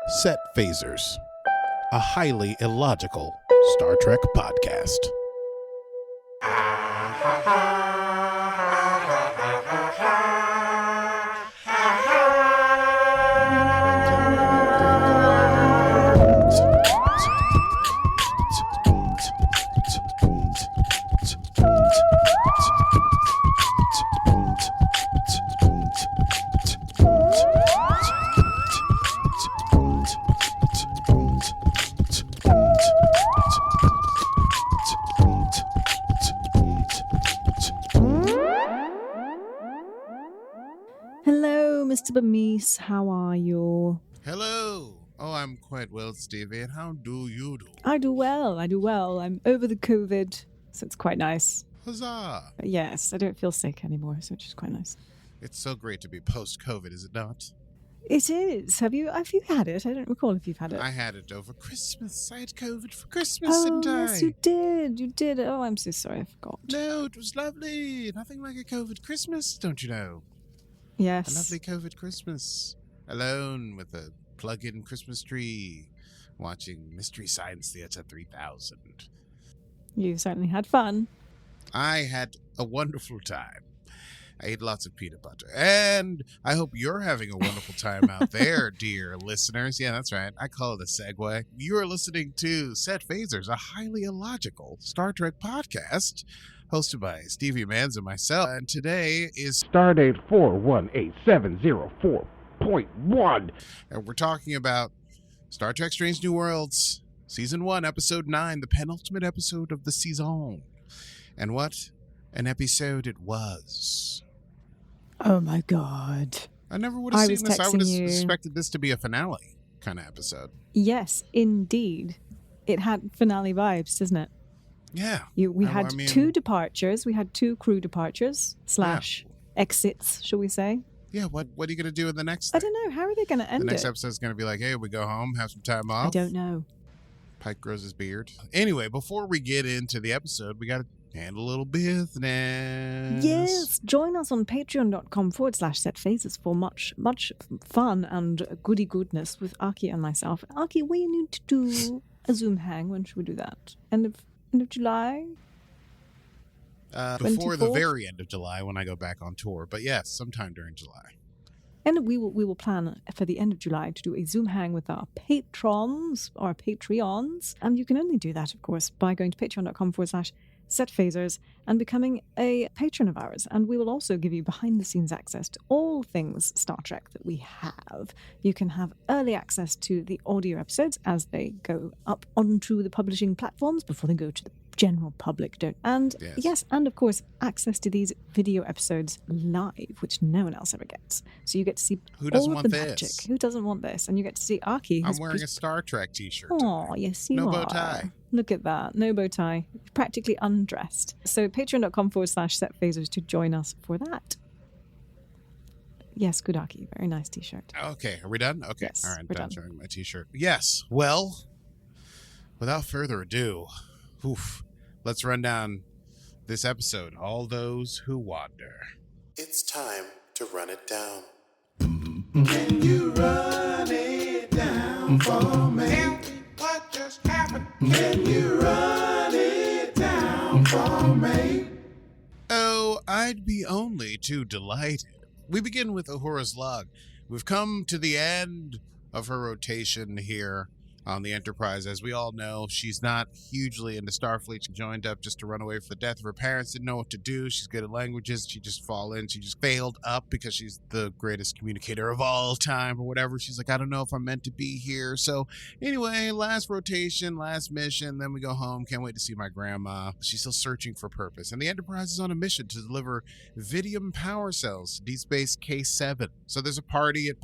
Set Phasers, a highly illogical Star Trek podcast. Hello, Mr. Bamise. How are you? Hello. Oh, I'm quite well, Stevie. And how do you do? I do well. I'm over the COVID, so it's quite nice. Huzzah. But yes, I don't feel sick anymore, so which is quite nice. It's so great to be post-COVID, is it not? It is. Have you had it? I don't recall if you've had it. I had it over Christmas. I had COVID for Christmas, didn't I? Yes, you did. You did. Oh, I'm so sorry. I forgot. No, it was lovely. Nothing like a COVID Christmas, don't you know? Yes. A lovely COVID Christmas. Alone with a plug-in Christmas tree, watching Mystery Science Theater 3000. You certainly had fun. I had a wonderful time. I ate lots of peanut butter. And I hope you're having a wonderful time out there, dear listeners. Yeah, that's right. I call it a segue. You are listening to Set Phasers, a highly illogical Star Trek podcast hosted by Stevie Manns and myself. And today is Stardate 418704.1. And we're talking about Star Trek Strange New Worlds, Season 1, Episode 9, the penultimate episode of the season. And what an episode it was. Oh my God. I never would have seen this. I would have you. suspected this to be a finale kind of episode. Yes, indeed. It had finale vibes, doesn't it? Yeah. We had two departures. We had two crew departures / exits, shall we say. Yeah, what are you going to do in the next I thing? don't know. How are they going to end it? The next episode is going to be like, hey, we go home, have some time off. I don't know. Pike grows his beard. Anyway, before we get into the episode, we got to handle a little business. Yes, join us on patreon.com/setphasers for much fun and goody goodness with Akie and myself. Akie, we need to do a Zoom hang. When should we do that? End of July? Before the 24th? very end of July when I go back on tour. But yes, sometime during July. And we will plan for the end of July to do a Zoom hang with our patrons, or Patreons. And you can only do that, of course, by going to patreon.com/setphasers and becoming a patron of ours. And we will also give you behind-the-scenes access to all things Star Trek that we have. You can have early access to the audio episodes as they go up onto the publishing platforms before they go to the general public. And yes, and of course, access to these video episodes live, which no one else ever gets. So you get to see all of the magic. Who doesn't want this? And you get to see Akie. I'm wearing a Star Trek t-shirt. Oh, yes, you are. No bow tie. Look at that. No bow tie. Practically undressed. So patreon.com/setphasers to join us for that. Yes, good Akie. Very nice t-shirt. Okay, are we done? Okay. Yes, all right, we're done done. showing my t-shirt. Yes, well, without further ado, let's run down this episode, All Those Who Wander. It's time to run it down. Can you run it down for me? Tell me what just happened. Can you run it down for me? Oh, I'd be only too delighted. We begin with Uhura's log. We've come to the end of her rotation here on the Enterprise. As we all know, she's not hugely into Starfleet. She joined up just to run away from the death of her parents, didn't know what to do. She's good at languages. She just failed up because she's the greatest communicator of all time or whatever. She's like, I don't know if I'm meant to be here. So anyway, last rotation, last mission, then we go home. Can't wait to see my grandma. She's still searching for purpose. And the Enterprise is on a mission to deliver Vidium power cells to Deep Space K7. So there's a party at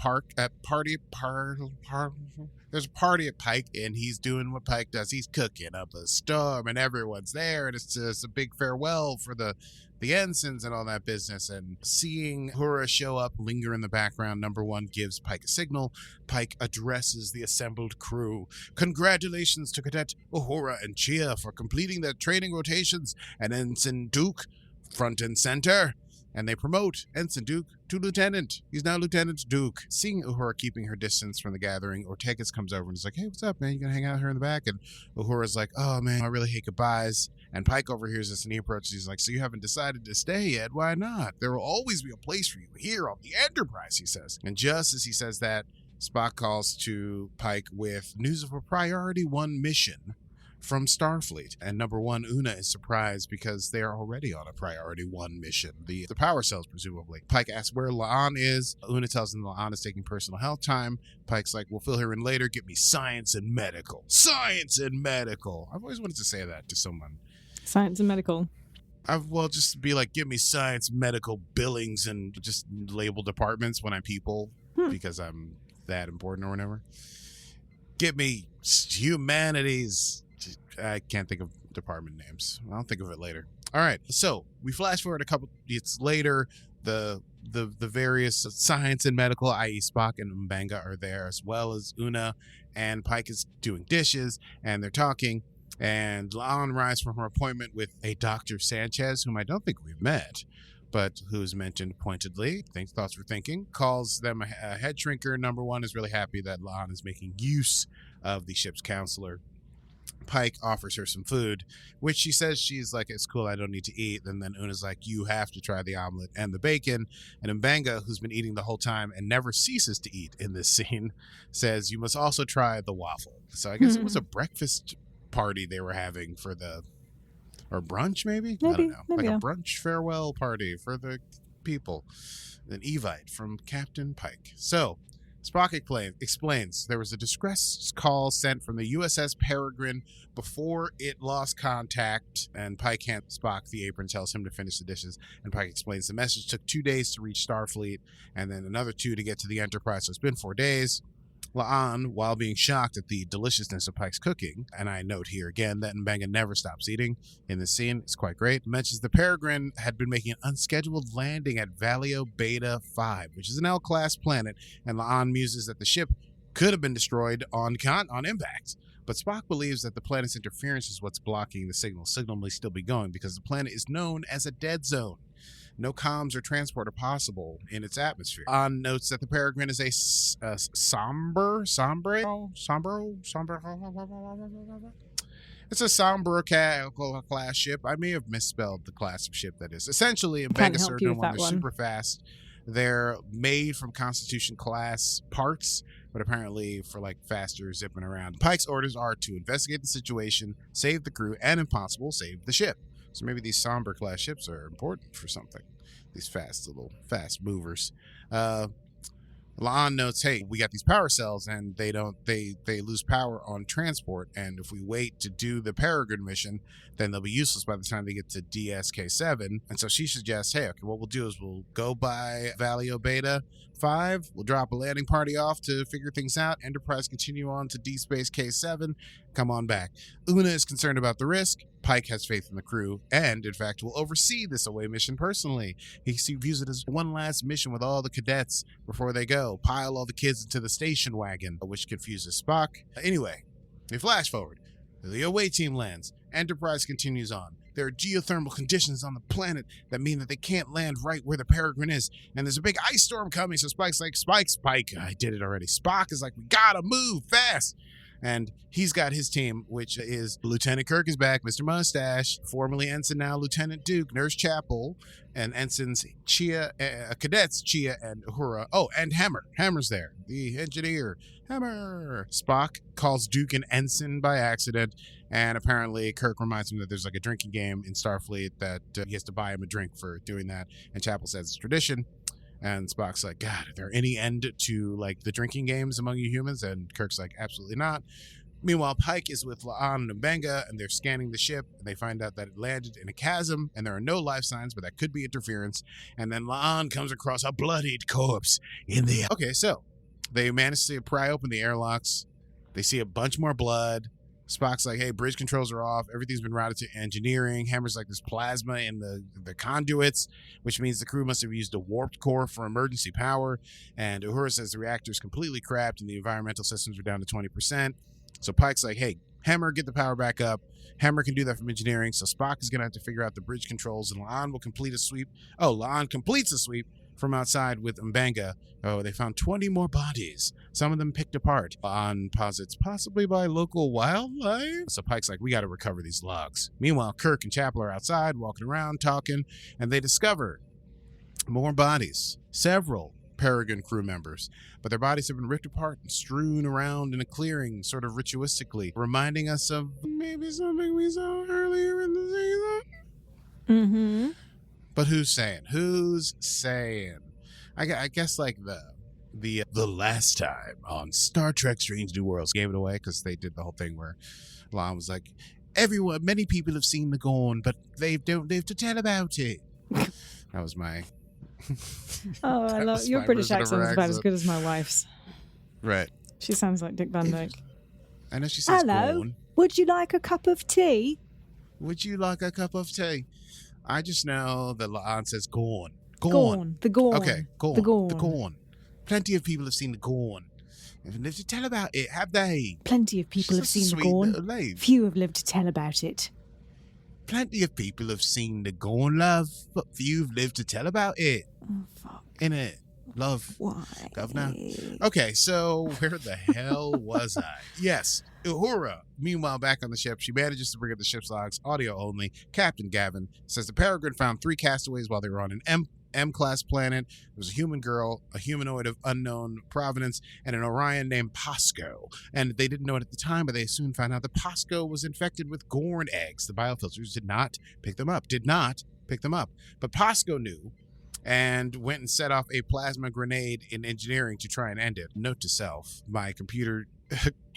There's a party at Pike, and he's doing what Pike does. He's cooking up a storm, and everyone's there, and it's just a big farewell for the ensigns and all that business. And seeing Uhura show up, linger in the background, number one gives Pike a signal. Pike addresses the assembled crew. Congratulations to Cadet Uhura and Chia for completing their training rotations, and Ensign Duke, front and center. and they promote Ensign Duke to lieutenant. He's now Lieutenant Duke. Seeing Uhura keeping her distance from the gathering, Ortegas comes over and is like, hey, what's up, man? You gonna hang out here in the back? And Uhura's like, oh, man, I really hate goodbyes. And Pike overhears this, and he approaches. He's like, so you haven't decided to stay yet? Why not? There will always be a place for you here on the Enterprise, he says. And just as he says that, Spock calls to Pike with news of a Priority 1 mission from Starfleet. And number one, Una is surprised because they are already on a Priority 1 mission. The power cells, presumably. Pike asks where La'an is. Una tells him La'an is taking personal health time. Pike's like, we'll fill her in later. Get me science and medical. Science and medical. I've always wanted to say that to someone. Science and medical. Well, just be like, give me science, medical, billings, and just label departments when I'm people because I'm that important or whatever. Get me humanities. I can't think of department names. I'll think of it later. All right. So we flash forward a couple years later. The various science and medical, i.e. Spock and M'Benga, are there, as well as Una, and Pike is doing dishes, and they're talking. And La'an arrives from her appointment with a Dr. Sanchez, whom I don't think we've met, but who's mentioned pointedly. Thoughts for thinking. Calls them a head shrinker. Number one is really happy that La'an is making use of the ship's counselor. Pike offers her some food, which she says she's like, it's cool, I don't need to eat. And then Una's like, you have to try the omelet and the bacon. And M'Benga, who's been eating the whole time and never ceases to eat in this scene, says you must also try the waffle. So I guess it was a breakfast party they were having for or brunch maybe? I don't know. Like a brunch farewell party for the people. An Evite from Captain Pike. So Spock explains there was a distress call sent from the USS Peregrine before it lost contact, and Pike hands Spock the apron, tells him to finish the dishes, and Pike explains the message took 2 days to reach Starfleet, and then another 2 to get to the Enterprise, so it's been 4 days. La'an, while being shocked at the deliciousness of Pike's cooking, and I note here again that M'Benga never stops eating in this scene, it's quite great, mentions the Peregrine had been making an unscheduled landing at Valio Beta 5, which is an L-class planet, and La'an muses that the ship could have been destroyed on impact. But Spock believes that the planet's interference is what's blocking the signal. Signal may still be going because the planet is known as a dead zone. No comms or transport are possible in its atmosphere. On notes that the Peregrine is a somber. It's a somber class ship. I may have misspelled the class of ship that is. Essentially, M'Benga served on one. They're super fast. They're made from Constitution class parts, but apparently for like faster zipping around. Pike's orders are to investigate the situation, save the crew, and if possible, save the ship. So maybe these somber class ships are important for something. These fast movers. La'an notes, hey, we got these power cells and they lose power on transport. And if we wait to do the Peregrine mission, then they'll be useless by the time they get to DSK-7. And so she suggests, hey, okay, what we'll do is we'll go by Valio Beta 5. We'll drop a landing party off to figure things out. Enterprise continue on to D-Space K7. Come on back. Una is concerned about the risk. Pike has faith in the crew and, in fact, will oversee this away mission personally. He views it as one last mission with all the cadets before they go. Pile all the kids into the station wagon, which confuses Spock. Anyway, they flash forward. The away team lands. Enterprise continues on. There are geothermal conditions on the planet that mean that they can't land right where the Peregrine is. And there's a big ice storm coming, so Spike, I did it already. Spock is like, we gotta move fast. And he's got his team, which is Lieutenant Kirk is back, Mr. Mustache, formerly Ensign, now Lieutenant Duke, Nurse Chapel, and Ensigns Cadets Chia and Uhura. Oh, and Hammer. Hammer's there, the engineer. Hammer. Spock calls Duke an ensign by accident, and apparently Kirk reminds him that there's like a drinking game in Starfleet that he has to buy him a drink for doing that, and Chapel says it's tradition. And Spock's like, God, are there any end to like the drinking games among you humans? And Kirk's like, absolutely not. Meanwhile, Pike is with La'an and M'Benga, and they're scanning the ship, and they find out that it landed in a chasm, and there are no life signs, but that could be interference. And then La'an comes across a bloodied corpse in the... Okay, so they manage to pry open the airlocks. They see a bunch more blood. Spock's like, hey, bridge controls are off. Everything's been routed to engineering. Hammer's like, there's plasma in the conduits, which means the crew must have used a warped core for emergency power. And Uhura says the reactor's completely crapped and the environmental systems are down to 20%. So Pike's like, hey, Hammer, get the power back up. Hammer can do that from engineering, so Spock is going to have to figure out the bridge controls, and La'an will complete a sweep. Oh, La'an completes a sweep from outside with M'Benga. Oh, they found 20 more bodies, some of them picked apart. La'an posits possibly by local wildlife. So Pike's like, we got to recover these logs. Meanwhile, Kirk and Chapel are outside, walking around, talking, and they discover more bodies. Several Peregrine crew members, but their bodies have been ripped apart and strewn around in a clearing, sort of ritualistically, reminding us of maybe something we saw earlier in the season. But who's saying? Who's saying? I guess like the last time on Star Trek Strange New Worlds gave it away because they did the whole thing where Lon was like, many people have seen the GORN, but they don't live to tell about it. That was my... Oh, I love your British accent is about as good as my wife's. Right. She sounds like Dick Van Dyke. I know she says Hello, GORN. would you like a cup of tea? Would you like a cup of tea? I just know that La'an says GORN. GORN. The GORN. Okay, GORN. The GORN. The GORN. Plenty of people have seen the GORN. If they live to tell about it, have they? Plenty of people have seen the GORN. Few have lived to tell about it. Plenty of people have seen the GORN, love, but few have lived to tell about it. Oh, fuck. Innit? Love. Why? Governor. Okay, so where the hell was I? Yes, Uhura, meanwhile, back on the ship, she manages to bring up the ship's logs, audio only. Captain Gavin says the Peregrine found 3 castaways while they were on an M-class planet. There was a human girl, a humanoid of unknown provenance, and an Orion named Pasco. And they didn't know it at the time, but they soon found out that Pasco was infected with GORN eggs. The biofilters did not pick them up. But Pasco knew and went and set off a plasma grenade in engineering to try and end it. Note to self, my computer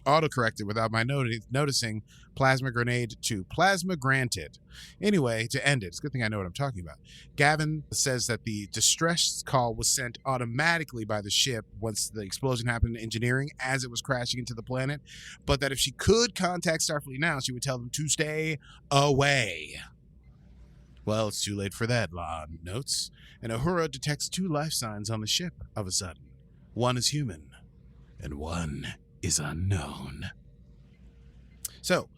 autocorrected without my noticing plasma grenade to plasma granted. Anyway, to end it, it's a good thing I know what I'm talking about. Gavin says that the distress call was sent automatically by the ship once the explosion happened in engineering as it was crashing into the planet, but that if she could contact Starfleet now, she would tell them to stay away. Well, it's too late for that, La'an notes. And Uhura detects 2 life signs on the ship of a sudden. One is human, and one is unknown. So,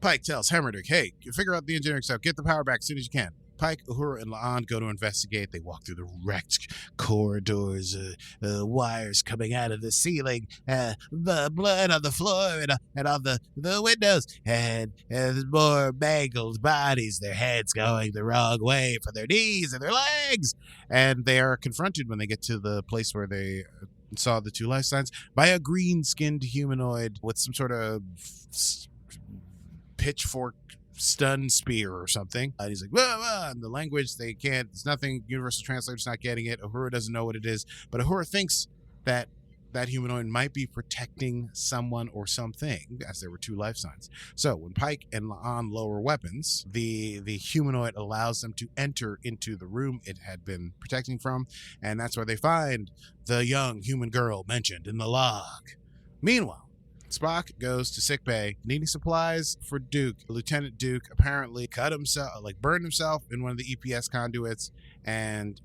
Pike tells Hemmerdick, hey, you figure out the engineering stuff, get the power back as soon as you can. Pike, Uhura, and La'an go to investigate. They walk through the wrecked corridors, wires coming out of the ceiling, the blood on the floor and on the windows, and there's more mangled bodies, their heads going the wrong way for their knees and their legs. And they are confronted when they get to the place where they saw the 2 life signs by a green-skinned humanoid with some sort of pitchfork stun spear or something. And he's like, wah, wah, and the language, they can't, it's nothing, Universal Translator's not getting it. Uhura doesn't know what it is, but Uhura thinks that that humanoid might be protecting someone or something, as there were 2 life signs. So when Pike and La'an lower weapons, the humanoid allows them to enter into the room it had been protecting from, and that's where they find the young human girl mentioned in the log. Meanwhile, Spock goes to sickbay, needing supplies for Duke. Lieutenant Duke apparently burned himself in one of the EPS conduits, and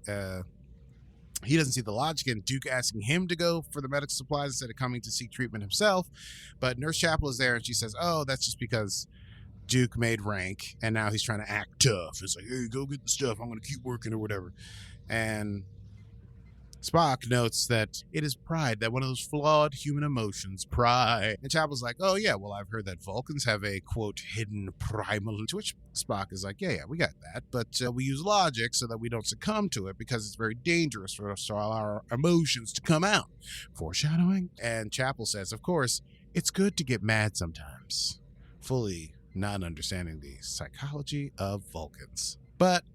he doesn't see the logic in Duke asking him to go for the medical supplies instead of coming to seek treatment himself. But Nurse Chapel is there, and she says, oh, that's just because Duke made rank, and now he's trying to act tough. It's like, hey, go get the stuff. I'm going to keep working or whatever. And Spock notes that it is pride, that one of those flawed human emotions, pride. And Chapel's like, oh yeah, well, I've heard that Vulcans have a, quote, hidden primal, to which Spock is like, yeah, we got that, but we use logic so that we don't succumb to it because it's very dangerous for us, all our emotions to come out. Foreshadowing. And Chapel says, of course, it's good to get mad sometimes, fully not understanding the psychology of Vulcans. But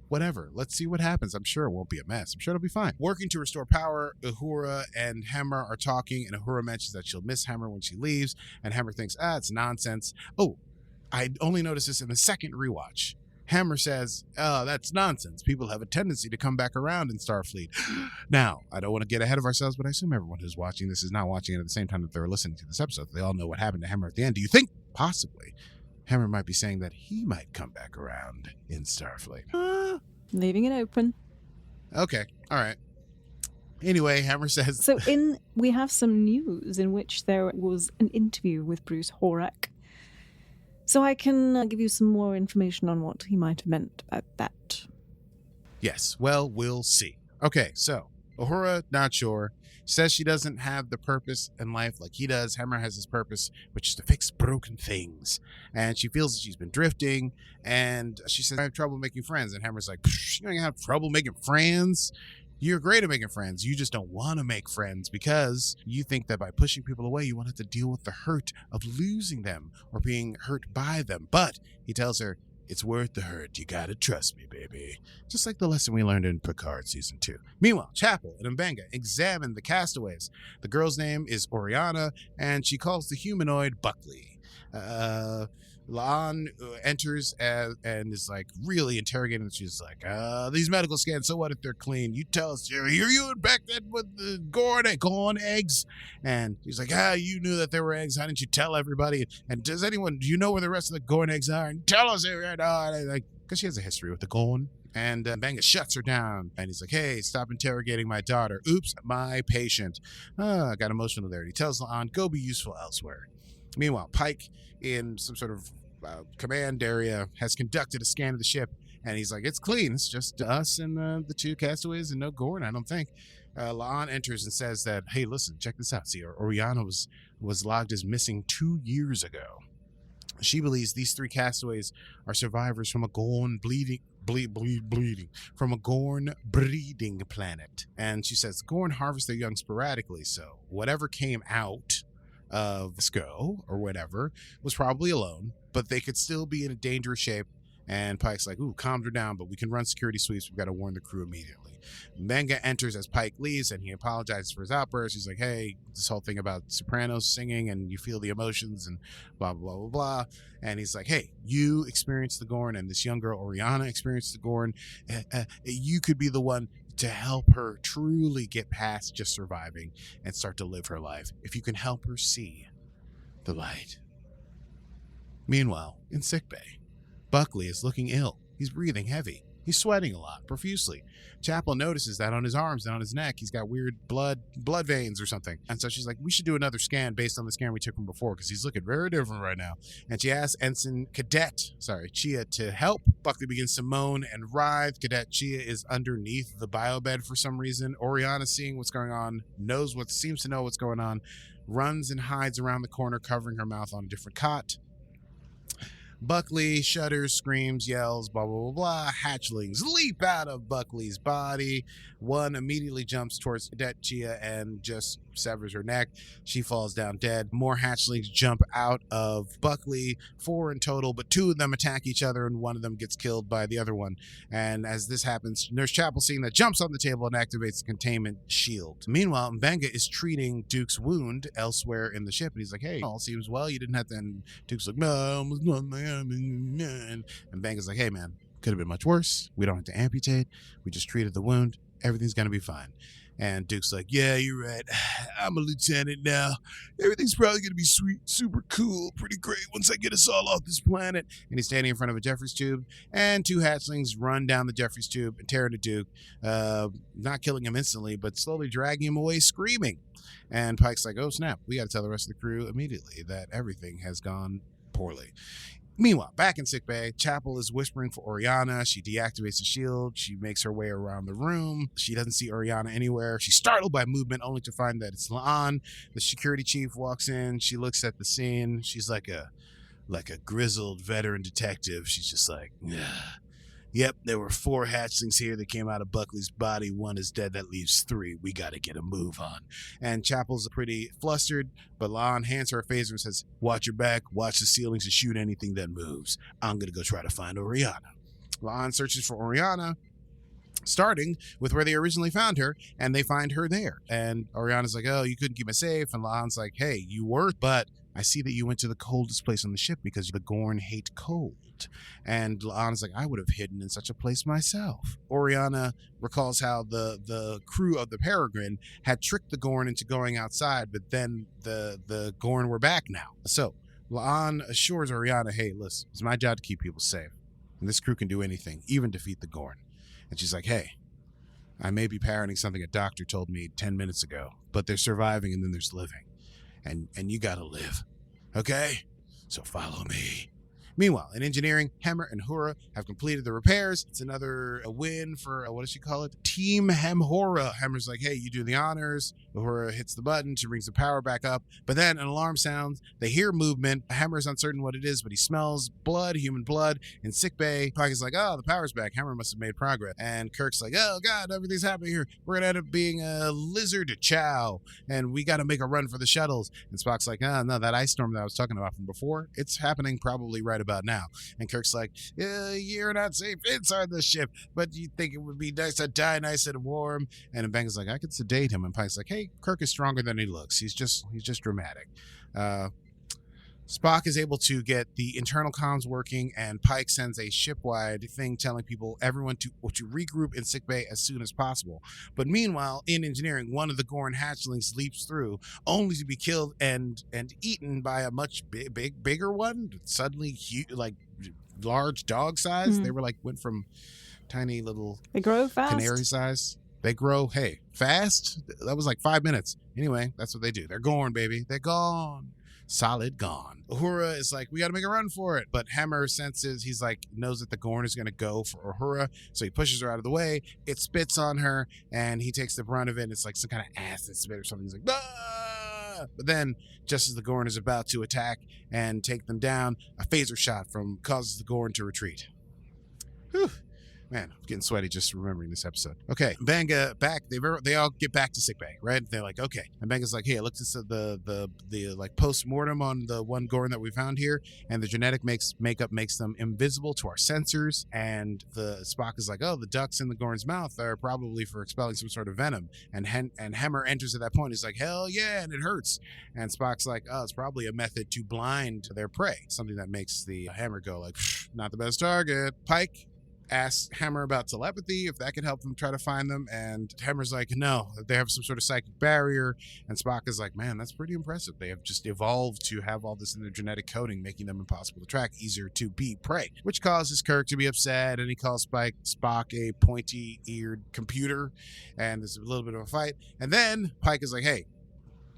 whatever. Let's see what happens. I'm sure it won't be a mess. I'm sure it'll be fine. Working to restore power, Uhura and Hemmer are talking, and Uhura mentions that she'll miss Hemmer when she leaves, and Hemmer thinks, it's nonsense. Oh, I only noticed this in the second rewatch. Hemmer says, oh, that's nonsense. People have a tendency to come back around in Starfleet. Now, I don't want to get ahead of ourselves, but I assume everyone who's watching this is not watching it at the same time that they're listening to this episode. They all know what happened to Hemmer at the end. Do you think, possibly, Hemmer might be saying that he might come back around in Starfleet? Leaving it open. Okay, all right. Anyway, Hemmer says... So we have some news in which there was an interview with Bruce Horak So I can give you some more information on what he might have meant about that. Yes, well, we'll see. Okay, so Uhura, not sure. Says she doesn't have the purpose in life like he does. Hammer has his purpose, which is to fix broken things. And she feels that she's been drifting. And she says, I have trouble making friends. And Hammer's like, you don't have trouble making friends. You're great at making friends. You just don't want to make friends because you think that by pushing people away, you won't have to deal with the hurt of losing them or being hurt by them. But he tells her, it's worth the hurt. You gotta trust me, baby. Just like the lesson we learned in Picard Season 2. Meanwhile, Chapel and Mbenga examine the castaways. The girl's name is Oriana, and she calls the humanoid Buckley. Laan enters and is like really interrogating. She's like, these medical scans, so what if they're clean? You tell us, are you infected with the GORN eggs? And he's like, you knew that there were eggs. How didn't you tell everybody? And do you know where the rest of the GORN eggs are? And tell us, because she has a history with the GORN. And Mbenga shuts her down. And he's like, hey, stop interrogating my daughter. Oops, my patient. Got emotional there. He tells Laan, go be useful elsewhere. Meanwhile, Pike, in some sort of command area, has conducted a scan of the ship, and he's like, it's clean. It's just us and the two castaways and no GORN, I don't think. Laan enters and says that, hey, listen, check this out. See, Oriana was logged as missing 2 years ago. She believes these 3 castaways are survivors from a GORN from a GORN breeding planet. And she says GORN harvest their young sporadically, so whatever came out of SCO or whatever was probably alone, but they could still be in a dangerous shape. And Pike's like, ooh, calm her down, but we can run security sweeps. We've got to warn the crew immediately. Mbenga enters as Pike leaves, and he apologizes for his outburst. He's like, hey, this whole thing about Sopranos singing and you feel the emotions and blah, blah, blah, blah. And he's like, hey, you experienced the GORN, and this young girl, Oriana, experienced the GORN. You could be the one to help her truly get past just surviving and start to live her life. If you can help her see the light. Meanwhile, in sickbay, Buckley is looking ill. He's breathing heavy. He's sweating a lot, profusely. Chapel notices that on his arms and on his neck, he's got weird blood veins or something. And so she's like, we should do another scan based on the scan we took from before, because he's looking very different right now. And she asks Chia to help. Buckley begins to moan and writhe. Cadet Chia is underneath the biobed for some reason. Oriana, seeing what's going on, seems to know what's going on, runs and hides around the corner, covering her mouth on a different cot. Buckley shudders, screams, yells, blah, blah, blah, blah. Hatchlings leap out of Buckley's body. One immediately jumps towards Cadet Chia and just severs her neck. She falls down dead. More hatchlings jump out of Buckley, 4 in total, but 2 of them attack each other, and one of them gets killed by the other one. And as this happens, Nurse Chapel, seeing that, jumps on the table and activates the containment shield. Meanwhile, Mbenga is treating Duke's wound elsewhere in the ship, and he's like, hey, all seems well. You didn't have to. And Duke's like, no, almost not, man. And Mbenga's like, hey, man, could have been much worse. We don't have to amputate. We just treated the wound. Everything's going to be fine. And Duke's like, yeah, you're right. I'm a lieutenant now. Everything's probably going to be sweet, super cool, pretty great once I get us all off this planet. And he's standing in front of a Jeffries tube, and 2 hatchlings run down the Jeffries tube and tear into Duke, not killing him instantly, but slowly dragging him away, screaming. And Pike's like, oh, snap. We got to tell the rest of the crew immediately that everything has gone poorly. Meanwhile, back in sickbay, Chapel is whispering for Oriana. She deactivates the shield. She makes her way around the room. She doesn't see Oriana anywhere. She's startled by movement, only to find that it's Laan. The security chief walks in. She looks at the scene. She's like a grizzled veteran detective. She's just like, yep, there were 4 hatchlings here that came out of Buckley's body. 1 is dead. That leaves 3. We got to get a move on. And Chapel's pretty flustered, but Laan hands her a phaser and says, watch your back, watch the ceilings, and shoot anything that moves. I'm going to go try to find Oriana. Laan searches for Oriana, starting with where they originally found her, and they find her there. And Oriana's like, oh, you couldn't keep me safe. And Laan's like, hey, you were, but I see that you went to the coldest place on the ship because the GORN hate cold. And Laan's like, I would have hidden in such a place myself. Oriana recalls how the crew of the Peregrine had tricked the GORN into going outside, but then the GORN were back now. So Laan assures Oriana, hey, listen, it's my job to keep people safe. And this crew can do anything, even defeat the GORN. And she's like, hey, I may be parroting something a doctor told me 10 minutes ago, but there's surviving and then there's living. And you gotta live. Okay? So follow me. Meanwhile, in engineering, Hammer and Uhura have completed the repairs. It's another win for, what does she call it? Team Hamhora. Hammer's like, hey, you do the honors. Uhura hits the button. She brings the power back up. But then an alarm sounds. They hear movement. Hammer's uncertain what it is, but he smells blood, human blood, in sickbay. Pike is like, oh, the power's back. Hammer must have made progress. And Kirk's like, oh, God, everything's happening here. We're going to end up being a lizard chow, and we got to make a run for the shuttles. And Spock's like, oh, no, that ice storm that I was talking about from before, it's happening probably right about now. And Kirk's like, you're not safe inside the ship, but you think it would be nice to die nice and warm. And Mbenga's like, I could sedate him. And Pike's like, hey, Kirk is stronger than he looks. He's just dramatic. Spock is able to get the internal comms working, and Pike sends a ship-wide thing telling everyone to regroup in sickbay as soon as possible. But meanwhile, in engineering, one of the Gorn hatchlings leaps through, only to be killed and eaten by a much bigger one. Suddenly, huge, like large dog size. They were went from tiny little They grow fast. canary size. They grow, fast. That was like 5 minutes. Anyway, that's what they do. They're Gorn, baby. They're gone. Solid gone. Uhura is like, we got to make a run for it. But Hammer senses, knows that the Gorn is going to go for Uhura. So he pushes her out of the way. It spits on her, and he takes the brunt of it. It's like some kind of acid spit or something. He's like, ah! But then, just as the Gorn is about to attack and take them down, a phaser shot causes the Gorn to retreat. Whew. Man, I'm getting sweaty just remembering this episode. Okay, Mbenga back. They all get back to sickbay, right? They're like, okay. And Mbenga's like, hey, I looked at the post-mortem on the one Gorn that we found here, and the genetic makeup makes them invisible to our sensors. And the Spock is like, oh, the ducts in the Gorn's mouth are probably for expelling some sort of venom. And Hammer enters at that point. He's like, hell yeah, and it hurts. And Spock's like, oh, it's probably a method to blind their prey, something that makes the Hammer go like, not the best target. Pike asks Hammer about telepathy, if that could help them try to find them, and Hammer's like, no, they have some sort of psychic barrier. And Spock is like, man, that's pretty impressive. They have just evolved to have all this in their genetic coding, making them impossible to track, easier to be prey, which causes Kirk to be upset, and he calls Spock a pointy-eared computer, and there's a little bit of a fight. And then Pike is like, hey,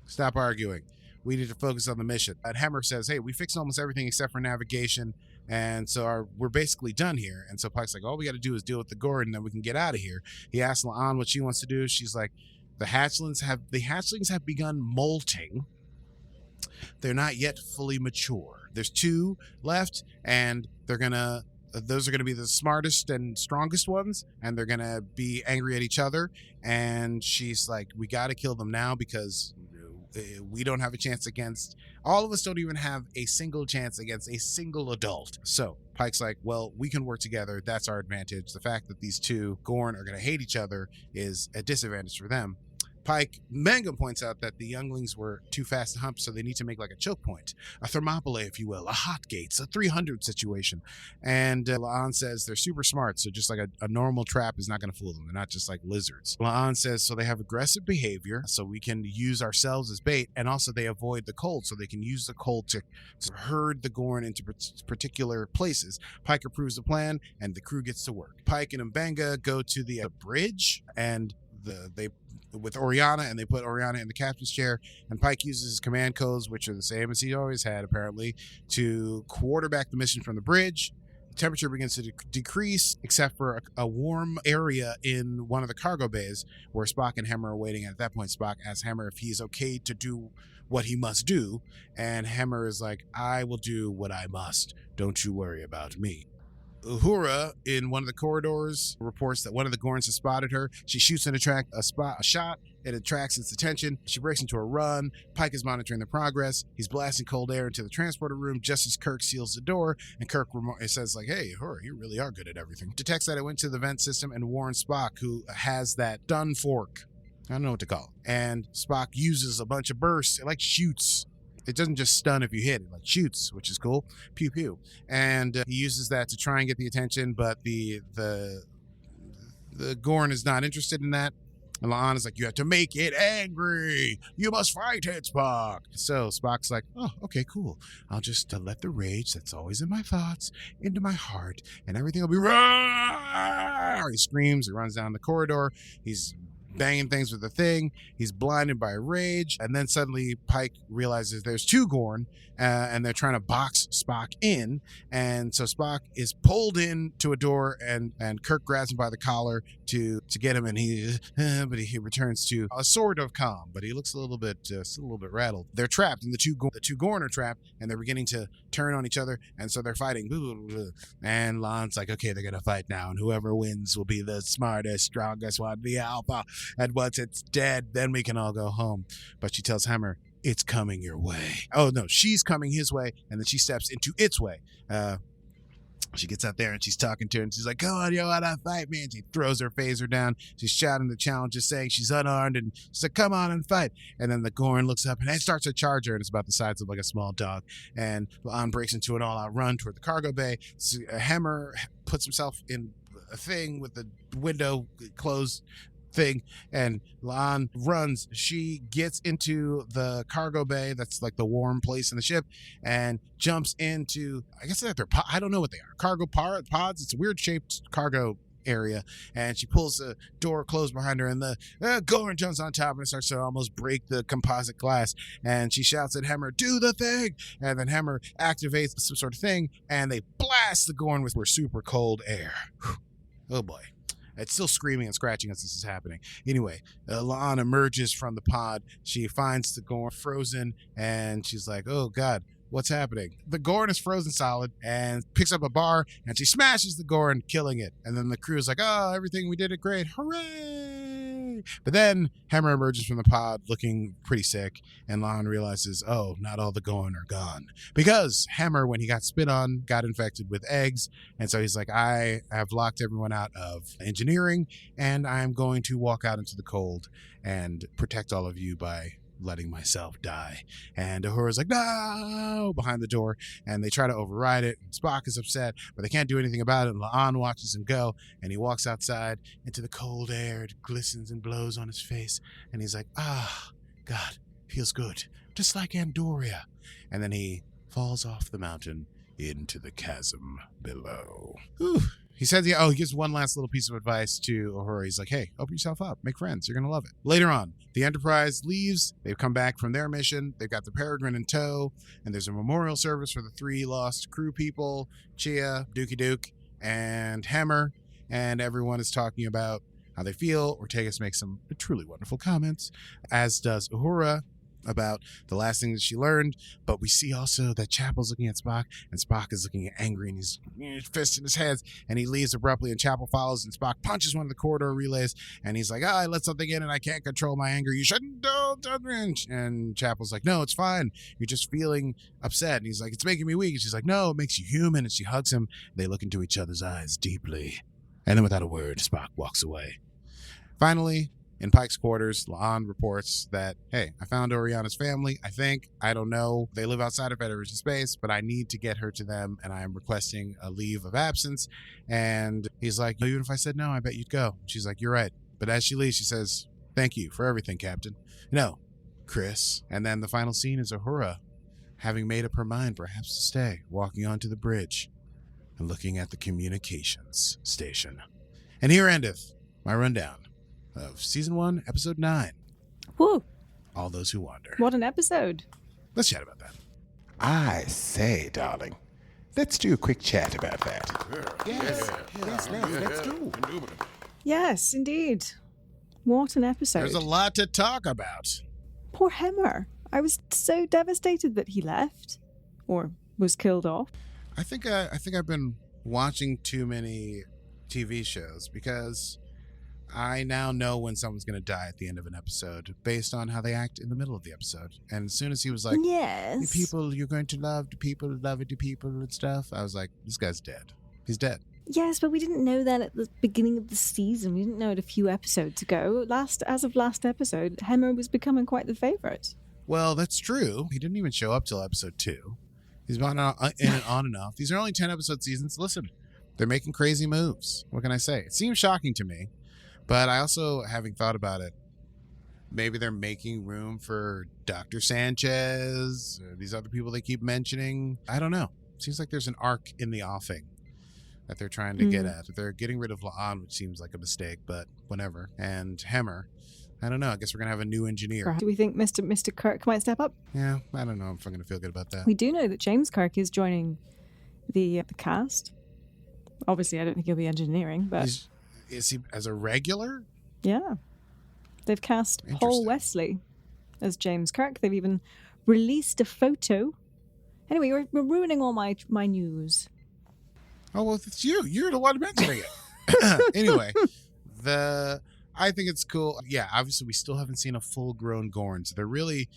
stop arguing. We need to focus on the mission. And Hammer says, hey, we fixed almost everything except for navigation, and so we're basically done here. And so Pike's like, all we got to do is deal with the Gorn, and then we can get out of here. He asks La'an what she wants to do. She's like, the hatchlings have begun molting. They're not yet fully mature. There's 2 left, and those are going to be the smartest and strongest ones, and they're going to be angry at each other. And she's like, we got to kill them now, because we don't have a chance against, all of us don't even have a single chance against a single adult. So Pike's like, well, we can work together. That's our advantage. The fact that these 2 Gorn are going to hate each other is a disadvantage for them. Mbenga points out that the younglings were too fast to hump, so they need to make like a choke point, a thermopylae, if you will, a hot gates, a 300 situation. And La'an says they're super smart, so just like a normal trap is not going to fool them. They're not just like lizards. La'an says, so they have aggressive behavior, so we can use ourselves as bait, and also they avoid the cold, so they can use the cold to herd the Gorn into particular places. Pike approves the plan, and the crew gets to work. Pike and Mbenga go to the bridge, and with Oriana, and they put Oriana in the captain's chair, and Pike uses his command codes, which are the same as he always had apparently, to quarterback the mission from the bridge. The temperature begins to decrease, except for a warm area in one of the cargo bays where Spock and Hammer are waiting. And at that point, Spock asks Hammer if he's okay to do what he must do, and Hammer is like, I will do what I must. Don't you worry about me. Uhura, in one of the corridors, reports that one of the Gorns has spotted her. She shoots a shot. It attracts its attention. She breaks into a run. Pike is monitoring the progress. He's blasting cold air into the transporter room just as Kirk seals the door. And Kirk says, like, hey, Uhura, you really are good at everything. Detects that it went to the vent system and warns Spock, who has that stun fork. I don't know what to call it. And Spock uses a bunch of bursts. It shoots. It doesn't just stun if you hit it, shoots, which is cool. Pew pew. And he uses that to try and get the attention, but the Gorn is not interested in that. And La'an is like, you have to make it angry. You must fight it, Spock. So Spock's like, oh, okay, cool. I'll just let the rage that's always in my thoughts into my heart, and everything will be right. He screams. He runs down the corridor. He's banging things with the thing. He's blinded by rage. And then suddenly Pike realizes there's two Gorn, and they're trying to box Spock in. And so Spock is pulled into a door, and Kirk grabs him by the collar to get him. And he returns to a sort of calm, but he looks a little bit rattled. They're trapped, and the two Gorn are trapped, and they're beginning to turn on each other. And so they're fighting. And Lon's like, okay, they're going to fight now. And whoever wins will be the smartest, strongest one, the alpha. And once it's dead, then we can all go home. But she tells Hemmer, it's coming your way. Oh, no, she's coming his way, and then she steps into its way. She gets out there, and she's talking to her, and she's like, come on, you want to fight me? And she throws her phaser down. She's shouting the challenges, saying she's unarmed, and she's like, come on and fight. And then the Gorn looks up, and it starts to charge her, and it's about the size of like a small dog. And La'an breaks into an all-out run toward the cargo bay. So Hemmer puts himself in a thing with the window closed thing, and La'an runs. She gets into the cargo bay, that's like the warm place in the ship, and jumps into, I guess they're I don't know what they are, cargo pods. It's a weird shaped cargo area, and she pulls the door closed behind her, and the Gorn jumps on top and starts to almost break the composite glass, and she shouts at Hemmer, do the thing, and then Hemmer activates some sort of thing, and they blast the Gorn with super cold air. Oh boy. It's still screaming and scratching as this is happening. Anyway, La'an emerges from the pod. She finds the Gorn frozen, and she's like, oh, God, what's happening? The Gorn is frozen solid and picks up a bar, and she smashes the Gorn, killing it. And then the crew is like, oh, everything, we did it great. Hooray! But then Hemmer emerges from the pod looking pretty sick, and La'an realizes, oh, not all the Gorn are gone. Because Hemmer, when he got spit on, got infected with eggs, and so he's like, I have locked everyone out of engineering, and I'm going to walk out into the cold and protect all of you by letting myself die. And Uhura's like, no, behind the door, and they try to override it, and Spock is upset, but they can't do anything about it. And La'an watches him go, and he walks outside into the cold air. It glistens and blows on his face, and he's like, God, feels good, just like Andoria. And then he falls off the mountain into the chasm below. Whew. He says, he gives one last little piece of advice to Uhura. He's like, hey, open yourself up. Make friends. You're going to love it. Later on, the Enterprise leaves. They've come back from their mission. They've got the Peregrine in tow, and there's a memorial service for the 3 lost crew people, Chia, Dookie Duke, and Hemmer, and everyone is talking about how they feel. Ortegas makes some truly wonderful comments, as does Uhura, about the last thing that she learned. But we see also that Chapel's looking at Spock, and Spock is looking angry, and he's fist in his hands, and he leaves abruptly, and Chapel follows, and Spock punches one of the corridor relays, and he's like, I let something in and I can't control my anger. You shouldn't do. And Chapel's like, no, it's fine. You're just feeling upset. And he's like, it's making me weak. And she's like, no, it makes you human. And she hugs him. They look into each other's eyes deeply. And then without a word, Spock walks away. Finally, in Pike's quarters, La'an reports that, hey, I found Oriana's family, I don't know. They live outside of Federation space, but I need to get her to them, and I am requesting a leave of absence. And he's like, even if I said no, I bet you'd go. She's like, you're right. But as she leaves, she says, thank you for everything, Captain. No, Chris. And then the final scene is Uhura, having made up her mind perhaps to stay, walking onto the bridge and looking at the communications station. And here endeth my rundown of Season 1, Episode 9. Whoa, All Those Who Wander. what an episode. Let's chat about that. I say, darling, let's do a quick chat about that. Yes, let's do. Yes, indeed. What an episode. There's a lot to talk about. Poor Hemmer. I was so devastated that he left. Or was killed off. I think I've been watching too many TV shows, because I now know when someone's going to die at the end of an episode based on how they act in the middle of the episode. And as soon as he was like, yes, the people you're going to love, the people love it, the people and stuff, I was like, this guy's dead. He's dead. Yes, but we didn't know that at the beginning of the season. We didn't know it a few episodes ago. As of last episode, Hemmer was becoming quite the favourite. Well, that's true. He didn't even show up till episode 2. He's been in and on and off. These are only 10 episode seasons. Listen, they're making crazy moves. What can I say? It seems shocking to me. But I also, having thought about it, maybe they're making room for Dr. Sanchez, or these other people they keep mentioning. I don't know. Seems like there's an arc in the offing that they're trying to get at. They're getting rid of La'an, which seems like a mistake, but whatever. And Hemmer, I don't know. I guess we're going to have a new engineer. Do we think Mr. Kirk might step up? Yeah, I don't know if I'm going to feel good about that. We do know that James Kirk is joining the cast. Obviously, I don't think he'll be engineering, but... Is he as a regular? Yeah. They've cast Paul Wesley as James Kirk. They've even released a photo. Anyway, we're ruining all my news. Oh, well, it's you. You're the one mentioning it. Anyway, I think it's cool. Yeah, obviously we still haven't seen a full-grown GORN, so they're really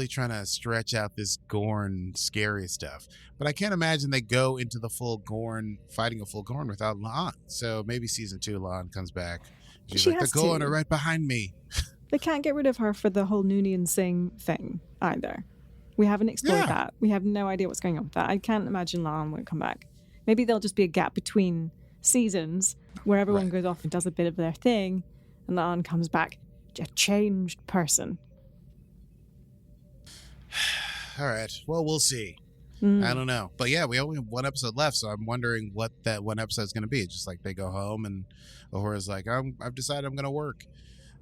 trying to stretch out this GORN scary stuff. But I can't imagine they go into the full GORN, fighting a full GORN without La'an. So maybe season 2, La'an comes back. She's like, the GORN are right behind me. They can't get rid of her for the whole Noonien Singh thing either. We haven't explored that. We have no idea what's going on with that. I can't imagine La'an won't come back. Maybe there'll just be a gap between seasons where everyone goes off and does a bit of their thing, and La'an comes back a changed person. All right. Well, we'll see. I don't know. But yeah, we only have one episode left, so I'm wondering what that one episode is going to be. Just like they go home and Uhura's like, I've decided I'm going to work.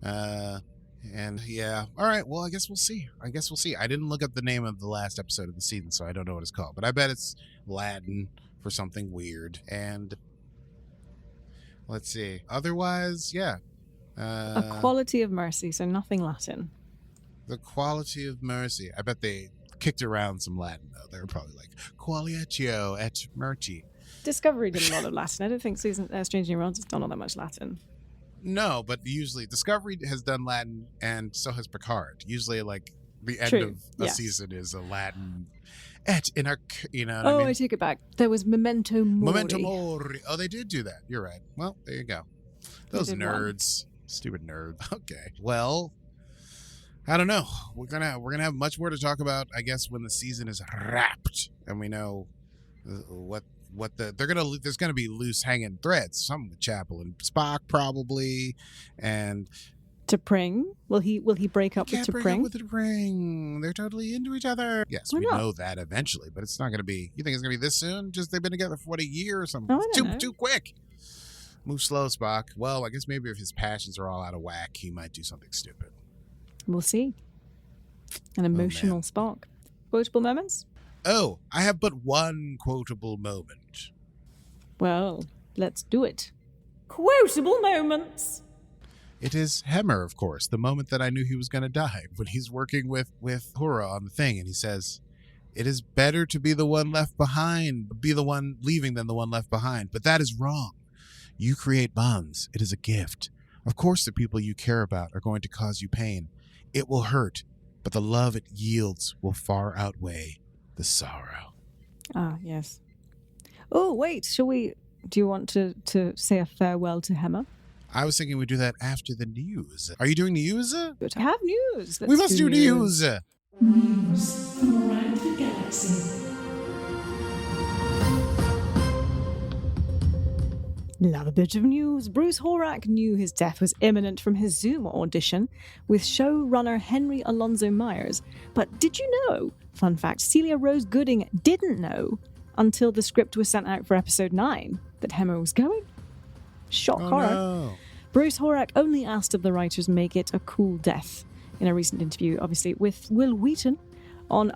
And yeah. All right. Well, I guess we'll see. I didn't look up the name of the last episode of the season, so I don't know what it's called. But I bet it's Latin for something weird. And let's see. Otherwise, yeah. A Quality of Mercy, so nothing Latin. The Quality of Mercy. I bet they kicked around some Latin, though. They were probably like, Qualiatio et Merci. Discovery did a lot of Latin. I don't think Strange New Worlds has done all that much Latin. No, but usually Discovery has done Latin, and so has Picard. Usually, like, the end of a season is a Latin et in our, you know what I mean? I take it back. There was Memento Mori. Memento Mori. Oh, they did do that. You're right. Well, there you go. Those nerds. Stupid nerds. Okay. Well, I don't know. We're gonna have much more to talk about, I guess, when the season is wrapped and we know what there's gonna be loose hanging threads. Some with Chapel and Spock probably, and T'Pring. Will he break up with T'Pring? Break up with T'Pring. They're totally into each other. Yes, we know that eventually, but it's not gonna be. You think it's gonna be this soon? Just they've been together for a year or something. Too quick. Move slow, Spock. Well, I guess maybe if his passions are all out of whack, he might do something stupid. We'll see. An emotional Spock. Quotable moments? Oh, I have but one quotable moment. Well, let's do it. Quotable moments! It is Hemmer, of course, the moment that I knew he was going to die, when he's working with Uhura on the thing, and he says, it is better to be the one left behind, be the one leaving than the one left behind, but that is wrong. You create bonds. It is a gift. Of course, the people you care about are going to cause you pain. It will hurt, but the love it yields will far outweigh the sorrow. Ah, yes. Oh, wait. Do you want to say a farewell to Hemmer? I was thinking we'd do that after the news. Are you doing news? I have news. We must do news. News from around the galaxy. Love a bit of news. Bruce Horak knew his death was imminent from his Zoom audition with showrunner Henry Alonzo Myers. But did you know, fun fact, Celia Rose Gooding didn't know until the script was sent out for episode 9 that Hemmer was going? Shock horror. No. Bruce Horak only asked if the writers make it a cool death in a recent interview, obviously, with Will Wheaton on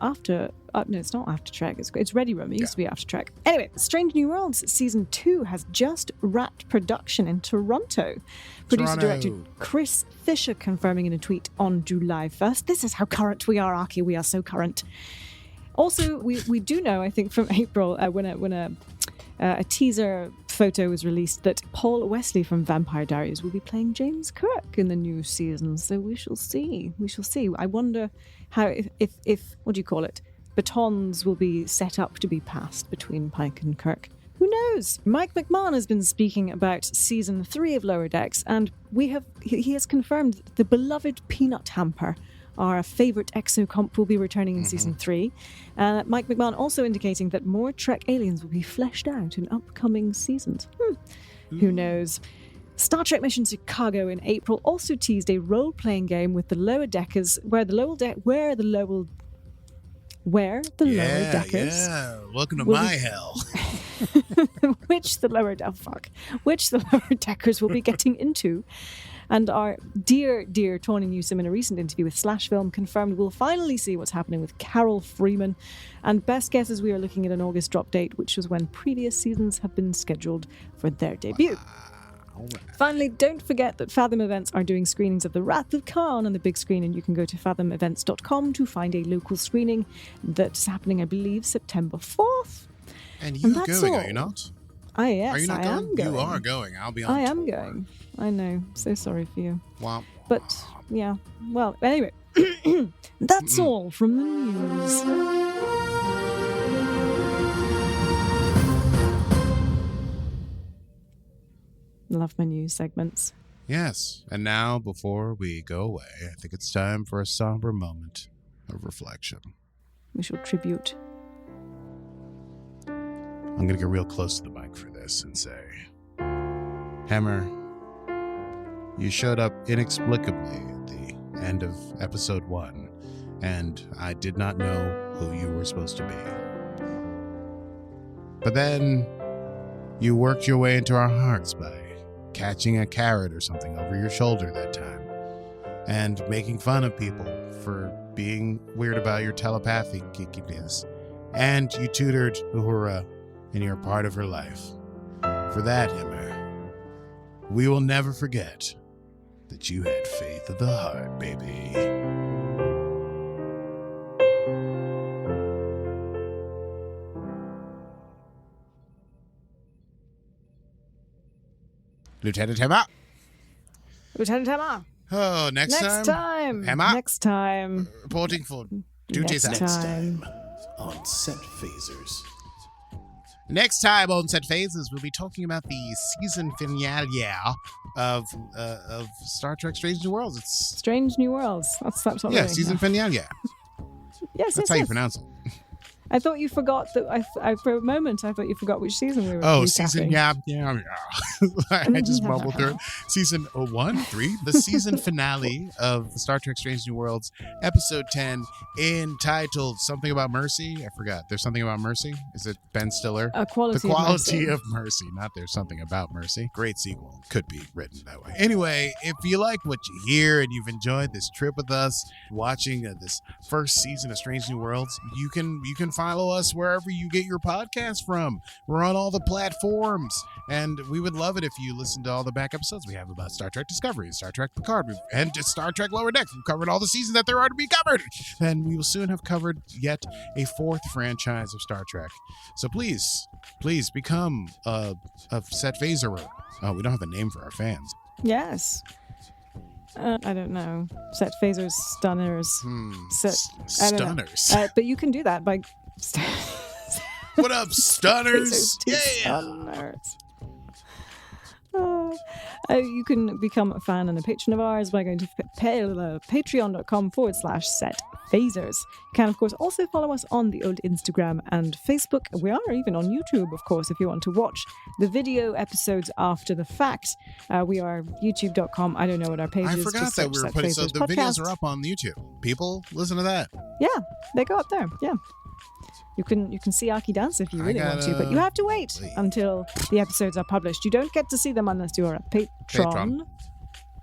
no, it's not After Trek. It's Ready Room. It used to be After Trek. Anyway, Strange New Worlds Season 2 has just wrapped production in Toronto. Producer-director Chris Fisher confirming in a tweet on July 1st. This is how current we are, Akie. We are so current. Also, we do know, I think, from April, when a teaser photo was released, that Paul Wesley from Vampire Diaries will be playing James Kirk in the new season. So we shall see. I wonder how, if what do you call it? Batons will be set up to be passed between Pike and Kirk. Who knows? Mike McMahon has been speaking about Season 3 of Lower Decks, and he has confirmed that the beloved Peanut Hamper, our favourite exocomp, will be returning in Season 3. Mike McMahon also indicating that more Trek aliens will be fleshed out in upcoming seasons. Who knows? Star Trek Mission Chicago in April also teased a role-playing game with the Lower Deckers, where the Lower Deckers welcome to my hell. which the lower deckers will be getting into. And our dear Tawny Newsom, in a recent interview with Slash Film, confirmed we'll finally see what's happening with Carol Freeman. And best guess is we are looking at an August drop date, which was when previous seasons have been scheduled for their debut. Finally, don't forget that Fathom Events are doing screenings of The Wrath of Khan on the big screen, and you can go to fathomevents.com to find a local screening that's happening, I believe, September 4th. And you're that's going, all. are you not? Yes, Are you not I going? am going. You are going. I'll be on I tour. am going. I know. So sorry for you. Wow. But, yeah. Well, anyway. That's all from the news. Love my news segments. Yes. And now, before we go away, I think it's time for a somber moment of reflection. We shall tribute. I'm going to get real close to the mic for this and say, Hammer, you showed up inexplicably at the end of episode 1, and I did not know who you were supposed to be. But then you worked your way into our hearts by catching a carrot or something over your shoulder that time, and making fun of people for being weird about your telepathy geekiness. And you tutored Uhura, and you're a part of her life. For that, Hammer, we will never forget that you had faith of the heart, baby. Lieutenant Hammer. Lieutenant Hammer. Oh, next time. Hammer. Next time. Reporting for duty. Next time. On Set Phasers. Next time on Set Phases, we'll be talking about the season finale of Star Trek: Strange New Worlds. It's Strange New Worlds. That's what season finale. Yes, That's how you pronounce it. I thought you forgot that. I for a moment, I thought you forgot which season we were. Oh, recapping. season yeah. I just mumbled through it. Season 1, 3, the season finale of Star Trek: Strange New Worlds, episode 10, entitled something about mercy. I forgot. There's something about mercy. Is it Ben Stiller? The quality of mercy. Not there's something about mercy. Great sequel. Could be written that way. Anyway, if you like what you hear and you've enjoyed this trip with us, watching this first season of Strange New Worlds, you can follow us wherever you get your podcast from. We're on all the platforms, and we would love it if you listen to all the back episodes we have about Star Trek Discovery, Star Trek Picard, and just Star Trek Lower Decks. We've covered all the seasons that there are to be covered, and we will soon have covered yet a 4th franchise of Star Trek. So please become a Set Phaserer. Oh, we don't have a name for our fans. Yes. I don't know. Set Phasers, Stunners. Stunners. But you can do that by... What up, Stunners? Yeah! Stunners. You can become a fan and a patron of ours by going to patreon.com/Set Phasers. You can, of course, also follow us on the old Instagram and Facebook. We are even on YouTube, of course, if you want to watch the video episodes after the fact. We are youtube.com. I don't know what our page is. I forgot that we were putting... So the videos are up on YouTube. People, listen to that. Yeah, they go up there. Yeah. You can see Akie dance if you really want to, but you have to wait until the episodes are published. You don't get to see them unless you are a patron.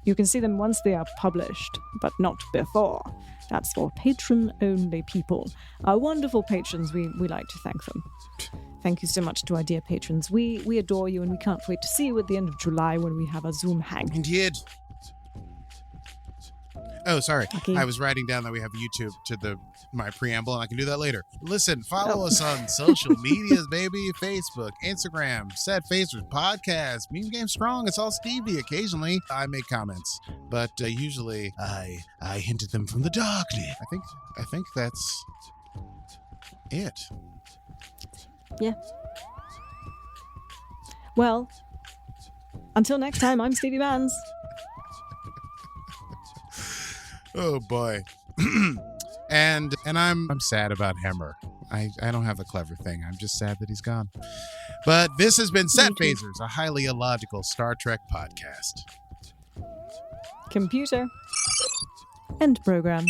You can see them once they are published, but not before. That's for patron-only people. Our wonderful patrons, we like to thank them. Thank you so much to our dear patrons. We adore you, and we can't wait to see you at the end of July when we have a Zoom hang. Indeed. Oh, sorry. Akie. I was writing down that we have YouTube to my preamble, and I can do that later. Listen, follow us on social medias, baby. Facebook, Instagram, Set Phasers, Podcast, Meme Game Strong. It's all Stevie. Occasionally, I make comments, but usually I hint at them from the darkness. I think that's it. Yeah. Well, until next time, I'm Stevie Mans. Oh boy. and I'm sad about Hammer. I don't have a clever thing. I'm just sad that he's gone. But this has been Set Phasers, a highly illogical Star Trek podcast. Computer. End program.